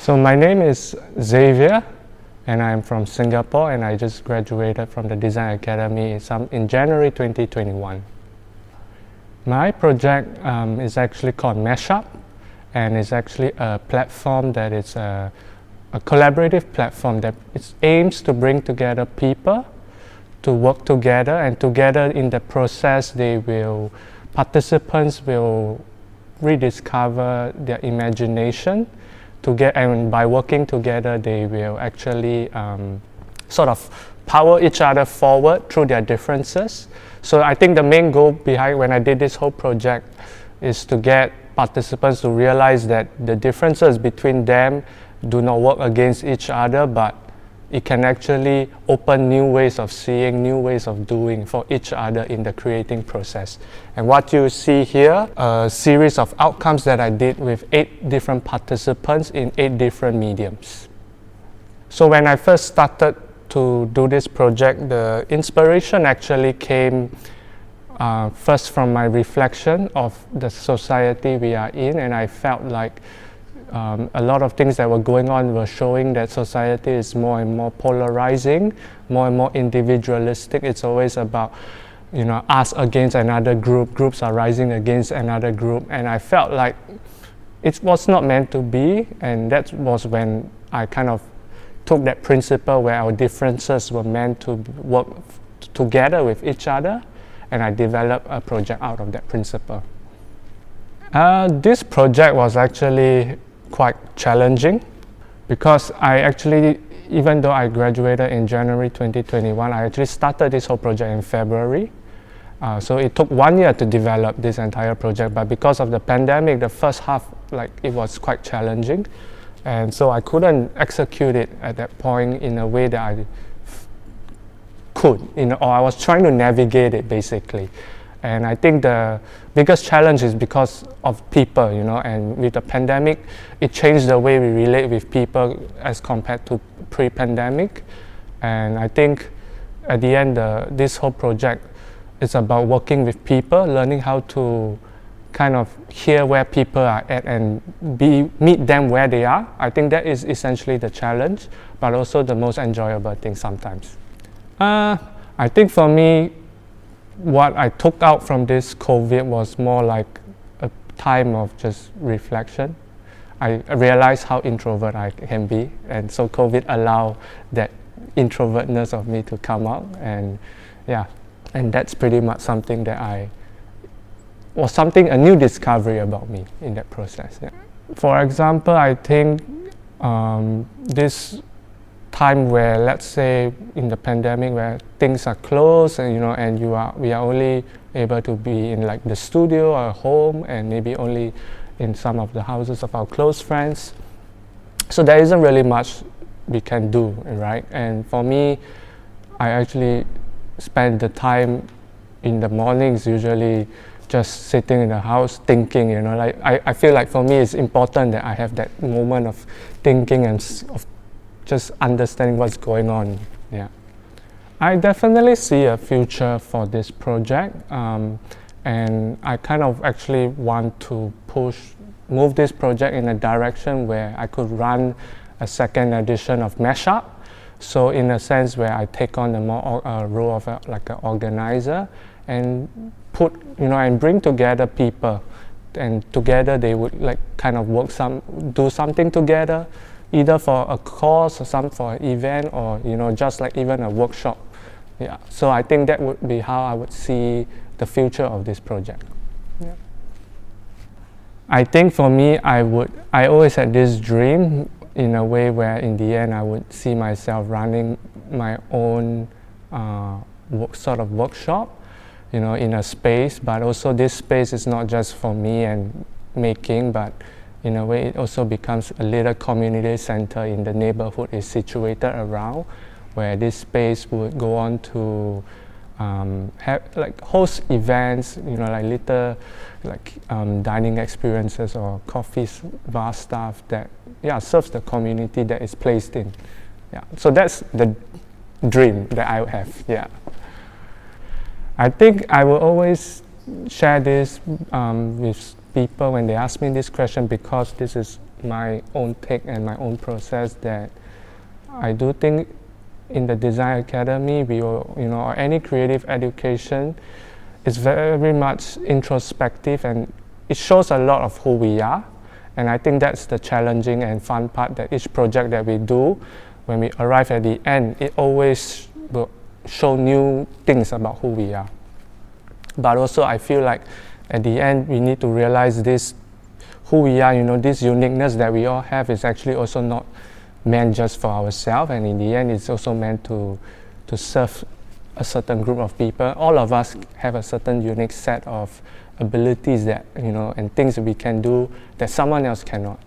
So my name is Zavier, and I'm from Singapore, and I just graduated from the Design Academy in January 2021. My project is actually called Mashup, and it's actually a platform that is a collaborative platform that it aims to bring together people to work together, and together in the process participants will rediscover their imagination and by working together they will actually sort of power each other forward through their differences. So I think the main goal behind when I did this whole project is to get participants to realize that the differences between them do not work against each other, but it can actually open new ways of seeing, new ways of doing for each other in the creating process. And what you see here, a series of outcomes that I did with 8 different participants in 8 different mediums. So when I first started to do this project, the inspiration actually came first from my reflection of the society we are in, and I felt like a lot of things that were going on were showing that society is more and more polarizing, more and more individualistic. It's always about, us against another group, groups are rising against another group, and I felt like it was not meant to be, and that was when I kind of took that principle where our differences were meant to work together with each other, and I developed a project out of that principle. This project was actually quite challenging because even though I graduated in January 2021, I actually started this whole project in February. So it took 1 year to develop this entire project, but because of the pandemic, the first half, it was quite challenging. And so I couldn't execute it at that point in a way that I could, or I was trying to navigate it basically. And I think the biggest challenge is because of people, and with the pandemic, it changed the way we relate with people as compared to pre-pandemic. And I think at the end, this whole project is about working with people, learning how to kind of hear where people are at and meet them where they are. I think that is essentially the challenge, but also the most enjoyable thing sometimes. I think for me, what I took out from this COVID was more like a time of just reflection. I realized how introvert I can be, and so COVID allowed that introvertness of me to come out, and that's pretty much something that a new discovery about me in that process. Yeah. For example, I think this time where, let's say, in the pandemic, where things are closed and we are only able to be in the studio or home, and maybe only in some of the houses of our close friends. So there isn't really much we can do, right? And for me, I actually spend the time in the mornings usually just sitting in the house thinking, I feel like for me it's important that I have that moment of thinking and of just understanding what's going on. Yeah, I definitely see a future for this project, and I kind of actually want to move this project in a direction where I could run a second edition of Mashup. So in a sense where I take on the more role of an organizer and and bring together people, and together they would kind of do something together, either for a course or for an event, or just even a workshop. Yeah. So I think that would be how I would see the future of this project. Yeah. I think for me, I always had this dream in a way where in the end I would see myself running my own sort of workshop, in a space, but also this space is not just for me and making, but in a way it also becomes a little community center in the neighborhood is situated around, where this space would go on to host events, little dining experiences or coffee bar stuff that serves the community that is placed in. Yeah, so that's the dream that I have. Yeah, I think I will always share this with people when they ask me this question, because this is my own take and my own process, that I do think in the Design Academy, we will, or any creative education, is very much introspective, and it shows a lot of who we are. And I think that's the challenging and fun part, that each project that we do, when we arrive at the end, it always will show new things about who we are. But also I feel like at the end we need to realize this, who we are, this uniqueness that we all have is actually also not meant just for ourselves, and in the end it's also meant to serve a certain group of people. All of us have a certain unique set of abilities that, and things that we can do that someone else cannot.